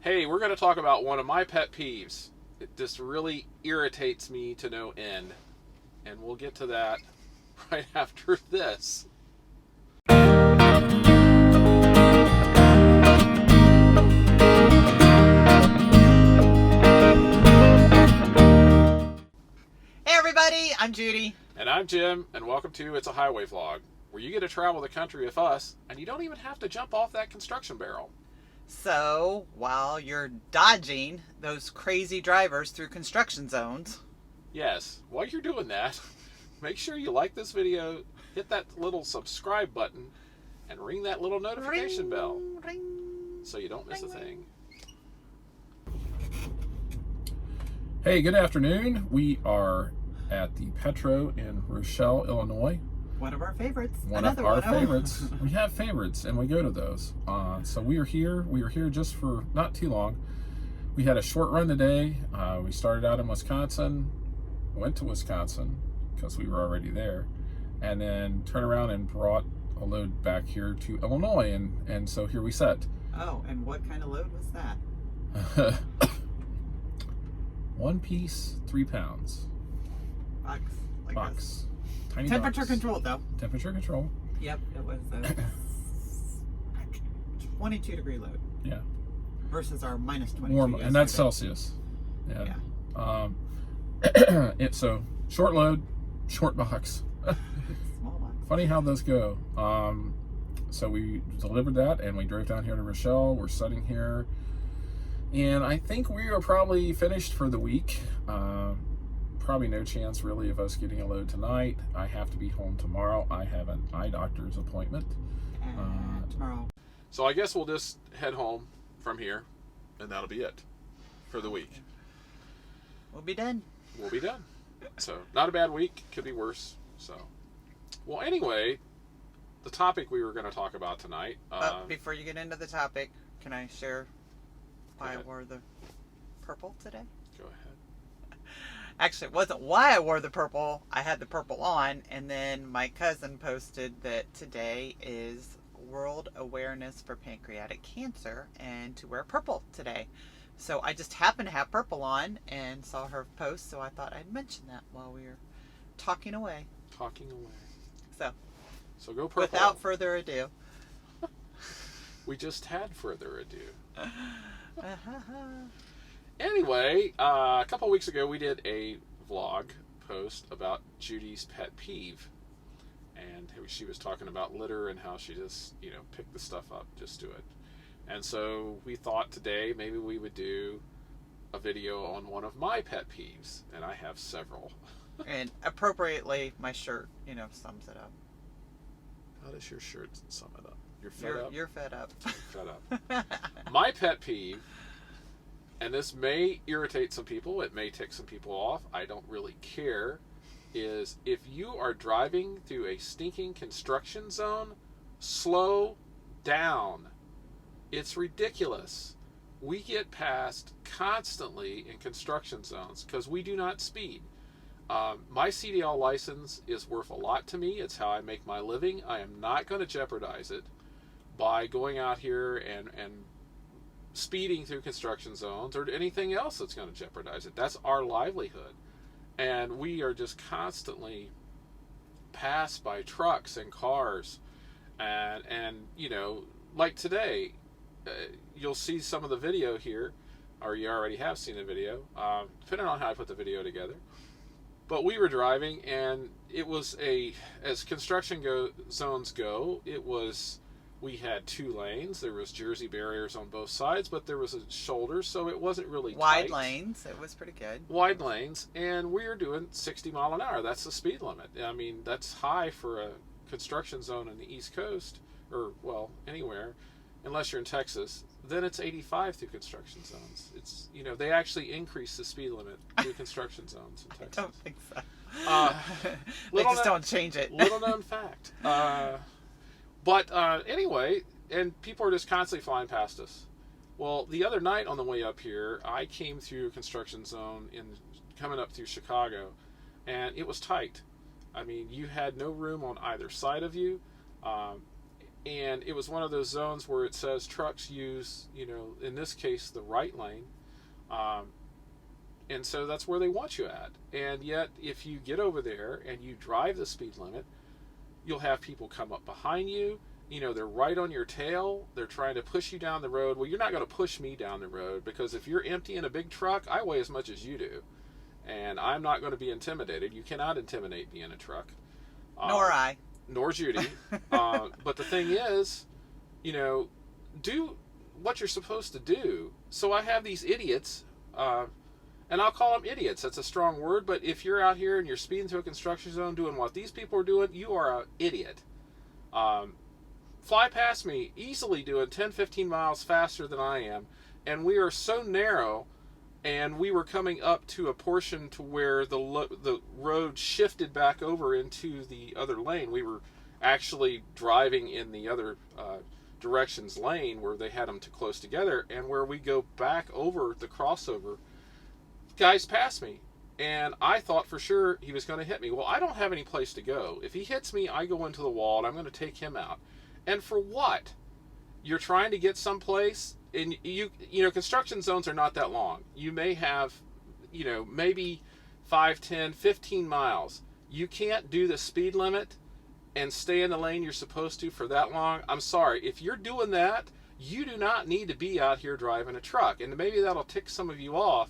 Hey, we're going to talk about one of my pet peeves. It just really irritates me to no end. And we'll get to that right after this. Hey everybody, I'm Judy. And I'm Jim, and welcome to It's a Highway Vlog, where you get to travel the country with us, and you don't even have to jump off that construction barrel. So, while you're dodging those crazy drivers through construction zones. Yes, while you're doing that, make sure you like this video, hit that little subscribe button, and ring that little notification bell so you don't miss a thing. Hey, good afternoon. We are at the Petro in Rochelle, Illinois. One of our favorites. One of our favorites. We have favorites, and we go to those. So we are here. We are here just for not too long. We had a short run today. We started out in Wisconsin, went to Wisconsin because we were already there, and then turned around and brought a load back here to Illinois, and so here we sit. Oh, and what kind of load was that? One piece, 3 pounds. Box. Tiny temperature box. controlled though. Temperature control. Yep, it was a 22 degree load. Yeah. Versus our minus 22. Warm, yesterday. and that's Celsius. Yeah. It's so short load, short box. Small box. Funny how those go. So we delivered that, and we drove down here to Rochelle. We're sitting here, and I think we are probably finished for the week. Probably no chance really of us getting a load tonight. I have to be home tomorrow. I have an eye doctor's appointment tomorrow. So I guess we'll just head home from here, and that'll be it for the week. We'll be done. We'll be done. So not a bad week. Could be worse. So, well, anyway, the topic we were going to talk about tonight. Before you get into the topic, can I share why I wore the purple today? Go ahead. Actually, it wasn't why I wore the purple. I had the purple on, and then my cousin posted that today is World Awareness for Pancreatic Cancer, and to wear purple today. So I just happened to have purple on and saw her post, so I thought I'd mention that while we were talking away. So go purple. Without further ado. We just had further ado. Anyway, a couple weeks ago we did a vlog post about Judy's pet peeve, and she was talking about litter and how she just, picked the stuff up, just do it. And so we thought today maybe we would do a video on one of my pet peeves, and I have several. And appropriately, my shirt, sums it up. How does your shirt sum it up? You're fed up? You're fed up. Fed up. My pet peeve, and this may irritate some people, it may tick some people off, I don't really care, is if you are driving through a stinking construction zone, slow down. It's ridiculous. We get passed constantly in construction zones because we do not speed. My CDL license is worth a lot to me. It's how I make my living. I am not going to jeopardize it by going out here and speeding through construction zones or anything else that's going to jeopardize it. That's our livelihood. And we are just constantly passed by trucks and cars. And like today, you'll see some of the video here, or you already have seen the video, depending on how I put the video together. But we were driving, and it was as construction zones go, we had 2 lanes. There was Jersey barriers on both sides, but there was a shoulder, so it wasn't really wide tight. lanes. It was pretty good. Wide lanes, and we were doing 60 mile an hour. That's the speed limit. I mean, that's high for a construction zone in the East Coast, or, well, anywhere, unless you're in Texas. Then it's 85 through construction zones. It's, they actually increase the speed limit through construction zones in Texas. I don't think so. They just don't change it. Little known fact. But anyway, and people are just constantly flying past us. Well, the other night on the way up here, I came through a construction zone coming up through Chicago, and it was tight. I mean, you had no room on either side of you. and it was one of those zones where it says trucks use, in this case, the right lane. And so that's where they want you at. And yet, if you get over there and you drive the speed limit, you'll have people come up behind you. They're right on your tail. They're trying to push you down the road. Well, you're not going to push me down the road, because if you're emptying a big truck, I weigh as much as you do. And I'm not going to be intimidated. You cannot intimidate me in a truck. Nor I. Nor Judy. But the thing is, do what you're supposed to do. So I have these idiots, and I'll call them idiots. That's a strong word, but if you're out here and you're speeding through a construction zone doing what these people are doing, you are an idiot. Fly past me, easily doing 10, 15 miles faster than I am, and we are so narrow, and we were coming up to a portion to where the road shifted back over into the other lane. We were actually driving in the other directions lane where they had them too close together, and where we go back over the crossover, guys passed me, and I thought for sure he was going to hit me. Well, I don't have any place to go. If he hits me, I go into the wall, and I'm going to take him out. And for what? You're trying to get someplace, and construction zones are not that long. You may have, maybe 5, 10, 15 miles. You can't do the speed limit and stay in the lane you're supposed to for that long. I'm sorry. If you're doing that, you do not need to be out here driving a truck. And maybe that'll tick some of you off,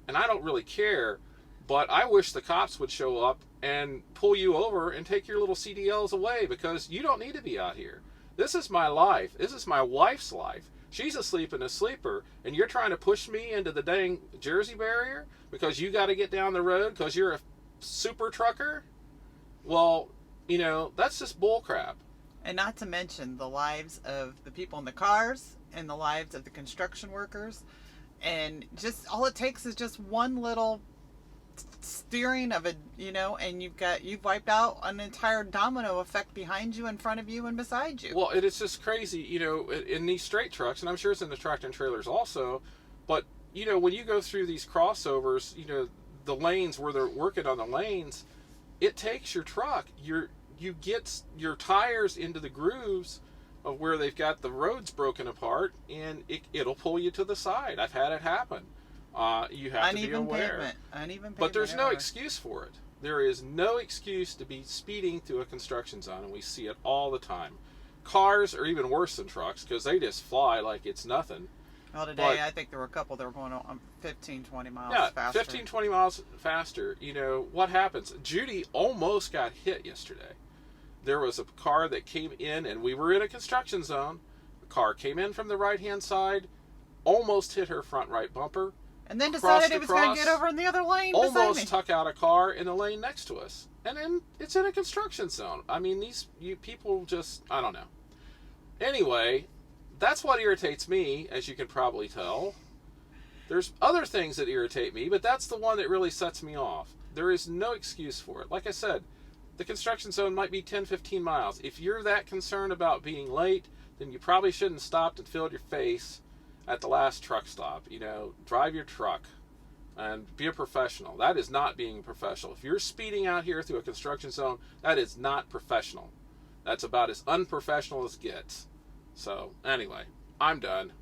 and I don't really care, but I wish the cops would show up and pull you over and take your little CDLs away, because you don't need to be out here. This is my life. This is my wife's life. She's asleep in a sleeper, and you're trying to push me into the dang Jersey barrier because you got to get down the road because you're a super trucker? Well, that's just bullcrap. And not to mention the lives of the people in the cars and the lives of the construction workers. And just all it takes is just one little steering of and you've wiped out an entire domino effect behind you, in front of you, and beside you. Well, it's just crazy, in these straight trucks, and I'm sure it's in the tractor and trailers also, but when you go through these crossovers, the lanes where they're working on the lanes, it takes your truck, you get your tires into the grooves of where they've got the roads broken apart, and it'll pull you to the side. I've had it happen. You have to be aware. Uneven pavement. But there's no excuse for it. There is no excuse to be speeding through a construction zone, and we see it all the time. Cars are even worse than trucks because they just fly like it's nothing. Well, today I think there were a couple that were going on 15, 20 miles faster. 15, 20 miles faster. What happens? Judy almost got hit yesterday. There was a car that came in, and we were in a construction zone. The car came in from the right-hand side, almost hit her front right bumper. And then decided it was going to get over in the other lane beside me. Almost took out a car in the lane next to us. And then it's in a construction zone. I mean, you people just, I don't know. Anyway, that's what irritates me, as you can probably tell. There's other things that irritate me, but that's the one that really sets me off. There is no excuse for it. Like I said, the construction zone might be 10, 15 miles. If you're that concerned about being late, then you probably shouldn't have stopped and filled your face at the last truck stop. Drive your truck and be a professional. That is not being a professional. If you're speeding out here through a construction zone, that is not professional. That's about as unprofessional as gets. So, anyway, I'm done.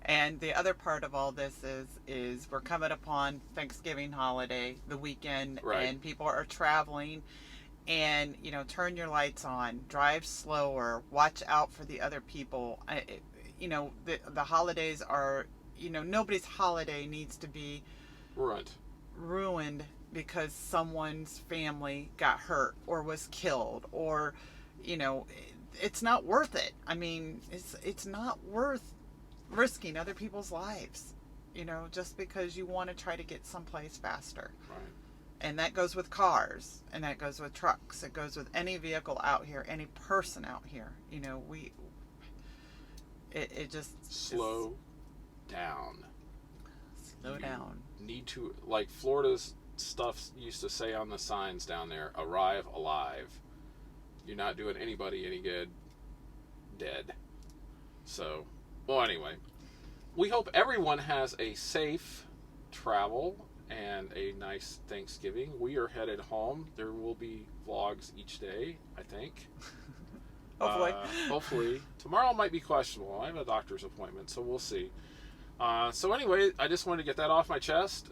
And the other part of all this is we're coming upon Thanksgiving holiday, the weekend, right, and people are traveling. And, turn your lights on, drive slower, watch out for the other people. The holidays are, nobody's holiday needs to be ruined because someone's family got hurt or was killed, or, it's not worth it. I mean, it's not worth risking other people's lives, just because you want to try to get someplace faster. Right. And that goes with cars, and that goes with trucks. It goes with any vehicle out here, any person out here. It just slow down. Slow down. Need to, like Florida's stuff used to say on the signs down there, arrive alive. You're not doing anybody any good dead. So, well, anyway, we hope everyone has a safe travel and a nice Thanksgiving. We are headed home. There will be vlogs each day, I think. Hopefully. Tomorrow might be questionable. I have a doctor's appointment, so we'll see. So anyway, I just wanted to get that off my chest.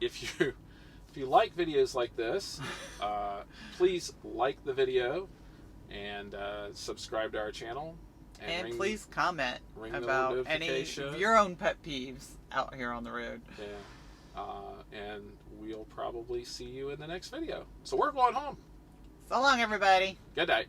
If you like videos like this, please like the video and subscribe to our channel. And please comment ring the about any notification. of your own pet peeves out here on the road. Yeah. And we'll probably see you in the next video. So we're going home. So long, everybody. Good night.